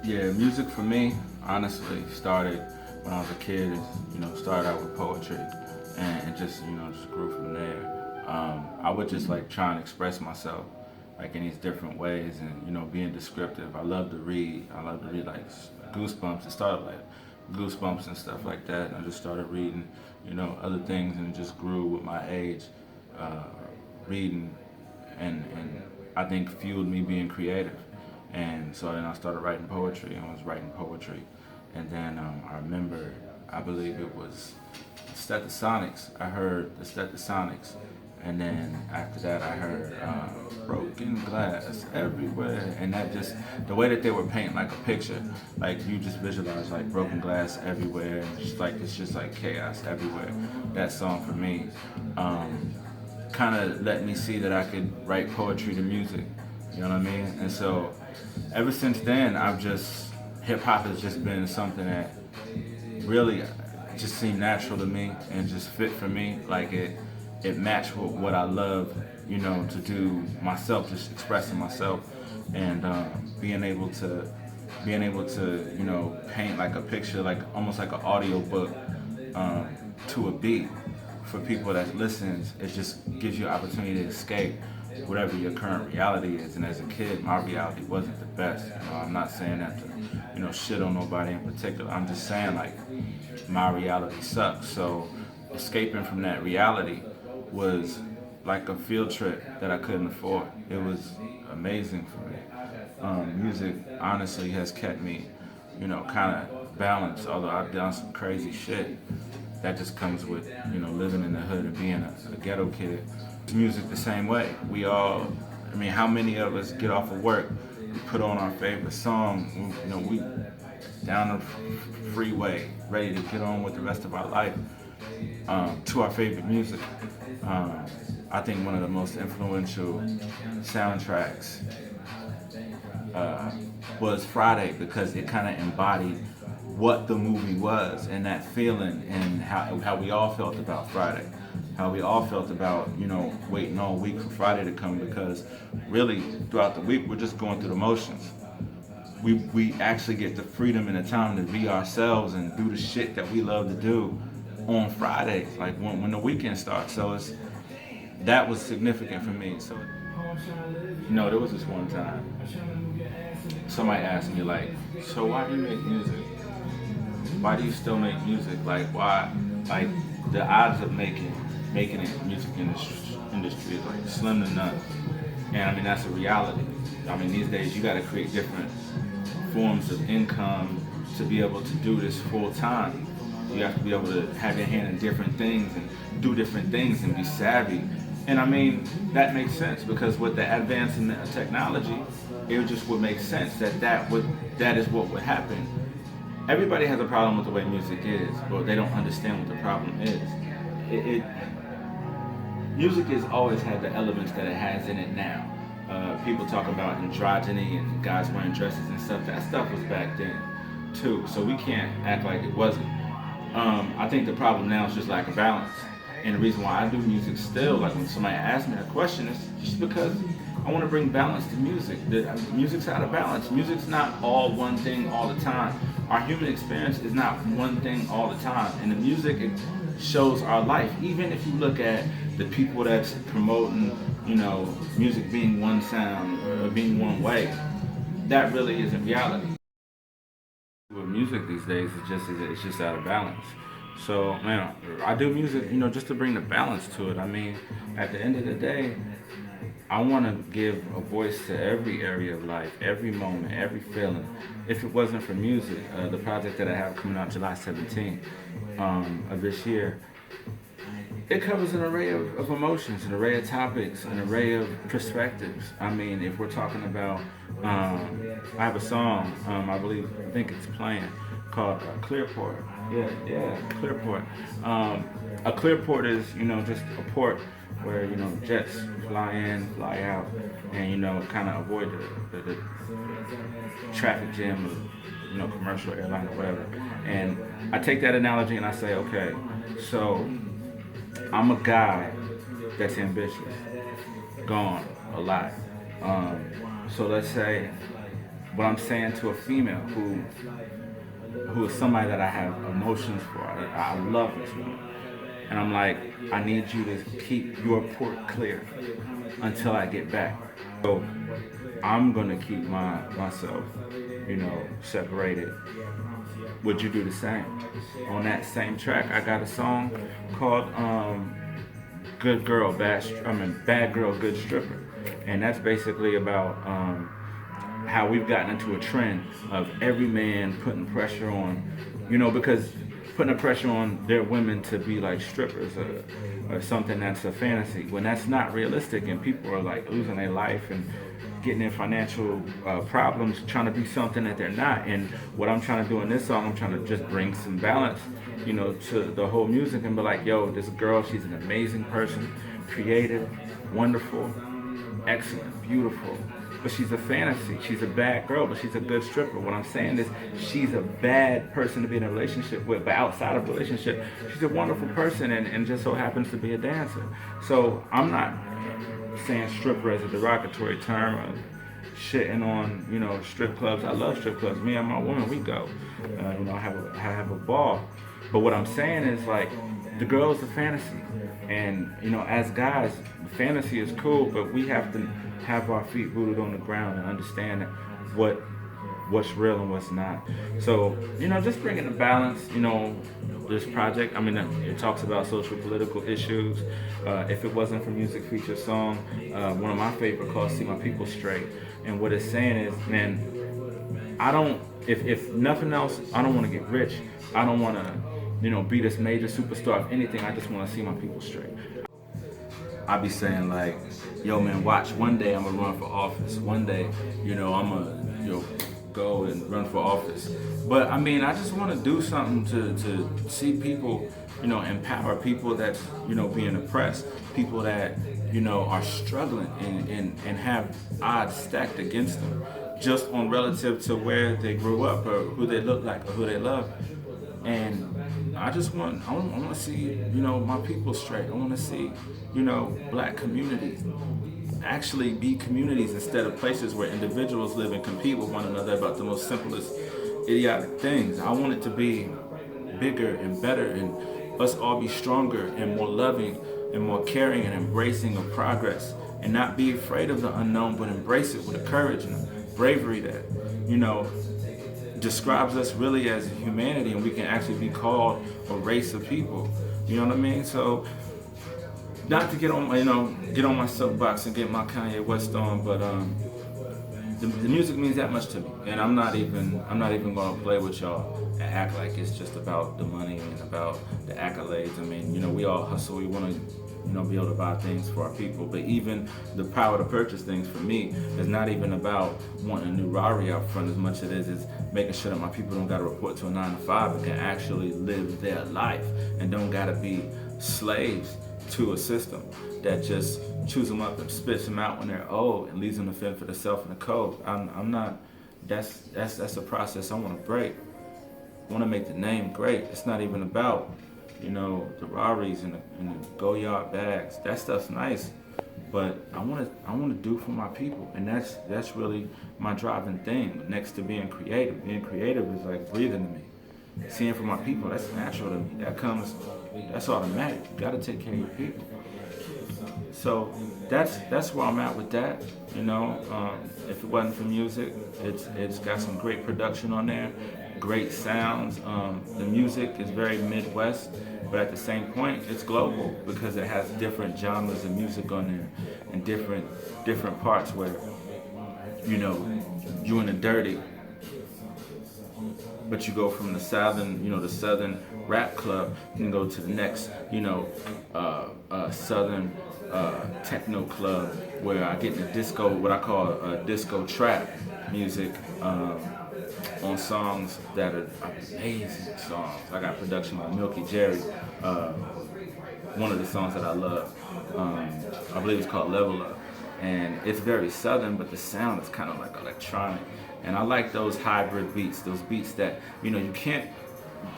Yeah, music for me, honestly, started when I was a kid. Started out with poetry, and just grew from there. I would just like try and express myself, like in these different ways, and being descriptive. I love to read. I love to read like Goosebumps. It started like Goosebumps and stuff like that. And I just started reading, other things, and it just grew with my age. Uh, Reading and I think fueled me being creative. And so then I started writing poetry and was writing poetry. And then I remember, I believe it was Stethosonics. I heard the Stethosonics. And then after that, I heard broken glass everywhere. And that just, the way that they were painting like a picture, like you just visualize like broken glass everywhere. And it's just like chaos everywhere. That song for me. Kind of let me see that I could write poetry to music. You know what I mean? And so ever since then, hip hop has just been something that really just seemed natural to me and just fit for me. Like it matched with what I love, to do myself, just expressing myself and being able to, paint like a picture, like almost like an audio book to a beat for people that listens. It just gives you an opportunity to escape whatever your current reality is. And as a kid, my reality wasn't the best. I'm not saying that to, shit on nobody in particular. I'm just saying like my reality sucks. So escaping from that reality was like a field trip that I couldn't afford. It was amazing for me. Music honestly has kept me, kind of balanced. Although I've done some crazy shit, that just comes with living in the hood and being a ghetto kid. Music the same way. We all, I mean, how many of us get off of work, we put on our favorite song, we down the freeway, ready to get on with the rest of our life, to our favorite music. I think one of the most influential soundtracks was Friday, because it kind of embodied what the movie was and that feeling, and how we all felt about Friday. How we all felt about, waiting all week for Friday to come, because really throughout the week we're just going through the motions. We actually get the freedom and the time to be ourselves and do the shit that we love to do on Fridays, like when the weekend starts. So that was significant for me. So there was this one time somebody asked me like, so why do you make music? Why do you still make music? Like why? Like the odds of making it in the music industry is like slim to none. And I mean that's a reality. I mean these days you got to create different forms of income to be able to do this full time. You have to be able to have your hand in different things and do different things and be savvy. And I mean, that makes sense, because with the advancement of technology, it just would make sense that is what would happen. Everybody has a problem with the way music is, but they don't understand what the problem is. Music has always had the elements that it has in it now. People talk about androgyny and guys wearing dresses and stuff. That stuff was back then too, so we can't act like it wasn't. I think the problem now is just lack of balance. And the reason why I do music still, like when somebody asks me that question, is just because I want to bring balance to music. Music's out of balance. Music's not all one thing all the time. Our human experience is not one thing all the time. And the music, it shows our life. Even if you look at the people that's promoting, music being one sound or being one way, that really isn't reality. With music these days, it's just out of balance. So man, I do music, just to bring the balance to it. I mean, at the end of the day, I want to give a voice to every area of life, every moment, every feeling. If it wasn't for music, the project that I have coming out July 17th of this year, it covers an array of emotions, an array of topics, an array of perspectives. I mean, if we're talking about, I have a song, I think it's playing, called Clearport. Yeah, Clearport. A clearport is, just a port where, jets fly in, fly out, and, kind of avoid the traffic jam of, commercial airline or whatever. And I take that analogy and I say, okay, so I'm a guy that's ambitious, gone a lot. So let's say what I'm saying to a female who is somebody that I have emotions for. I love this woman. And I'm like, I need you to keep your port clear until I get back. So I'm gonna keep myself, separated. Would you do the same? On that same track, I got a song called "Good Girl, Bad Girl, Good Stripper," and that's basically about how we've gotten into a trend of every man putting pressure on, because putting a pressure on their women to be like strippers or something that's a fantasy, when that's not realistic, and people are like losing their life and getting in financial problems trying to be something that they're not. And what I'm trying to do in this song, I'm trying to just bring some balance, to the whole music and be like, yo, this girl, she's an amazing person, creative, wonderful, excellent, beautiful. But she's a fantasy. She's a bad girl, but she's a good stripper. What I'm saying is she's a bad person to be in a relationship with, but outside of a relationship, she's a wonderful person and just so happens to be a dancer. So I'm not saying stripper as a derogatory term or shitting on, strip clubs. I love strip clubs. Me and my woman, we go. I have a ball. But what I'm saying is like the girl is a fantasy. And, as guys, fantasy is cool, but we have to have our feet rooted on the ground and understand what's real and what's not. So, just bringing the balance, this project, it talks about social political issues. If it wasn't for music feature song, one of my favorite called See My People Straight. And what it's saying is, man, if nothing else, I don't want to get rich. I don't want to, be this major superstar. If anything, I just want to see my people straight. I be saying like, yo man, watch, one day I'm gonna run for office. One day, I'm gonna, go and run for office. But I just want to do something to see people, empower people that's, being oppressed, people that, are struggling and have odds stacked against them just on relative to where they grew up or who they look like or who they love. And I want to see, my people straight. I want to see, black communities actually be communities instead of places where individuals live and compete with one another about the most simplest, idiotic things. I want it to be bigger and better and us all be stronger and more loving and more caring and embracing of progress and not be afraid of the unknown, but embrace it with a courage and a bravery that, describes us really as humanity, and we can actually be called a race of people. You know what I mean? So, not to get on my soapbox and get my Kanye West on, but the music means that much to me, and I'm not even gonna play with y'all and act like it's just about the money and about the accolades. We all hustle. We want to, be able to buy things for our people. But even the power to purchase things for me is not even about wanting a new Rari out front as much as it is making sure that my people don't got to report to a 9-to-5 and can actually live their life and don't got to be slaves to a system that just chews them up and spits them out when they're old and leaves them to fend for themselves in the cold. I'm not. That's a process I want to break. I want to make the name great. It's not even about the Raris and the go-yard bags. That stuff's nice, but I want to do for my people, and that's really my driving thing. Next to being creative is like breathing to me. Seeing for my people, that's natural to me. That's automatic. You got to take care of your people. So that's where I'm at with that. If it wasn't for music, it's got some great production on there, great sounds. The music is very Midwest, but at the same point, it's global because it has different genres of music on there and different parts where you in the dirty, but you go from the southern rap club, you can go to the next southern techno club where I get into disco, what I call disco trap music, on songs that are amazing songs. I got production by Milky Jerry, one of the songs that I love. I believe it's called Level Up, and it's very southern, but the sound is kind of like electronic. And I like those hybrid beats, those beats that you can't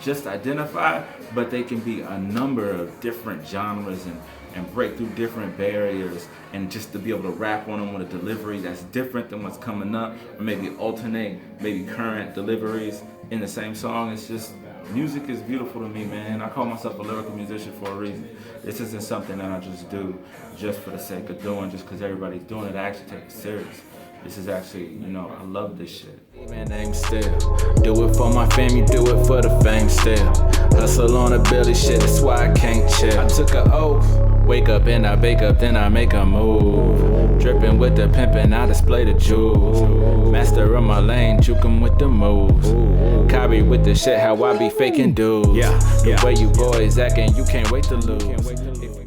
just identify, but they can be a number of different genres and break through different barriers, and just to be able to rap on them with a delivery that's different than what's coming up, or maybe alternate maybe current deliveries in the same song. It's just, music is beautiful to me, man. I call myself a lyrical musician for a reason. This isn't something that I just do just for the sake of doing, just because everybody's doing it. I actually take it serious. This is actually, I love this shit. Man, name still. Do it for my fam, you do it for the fame still. Hustle on a Billy shit, that's why I can't chill. I took an oath. Wake up and I bake up, then I make a move. Dripping with the pimpin', I display the jewels. Master of my lane, juke 'em with the moves. Copy with the shit, how I be faking dudes. The way you boys acting, you can't wait to lose.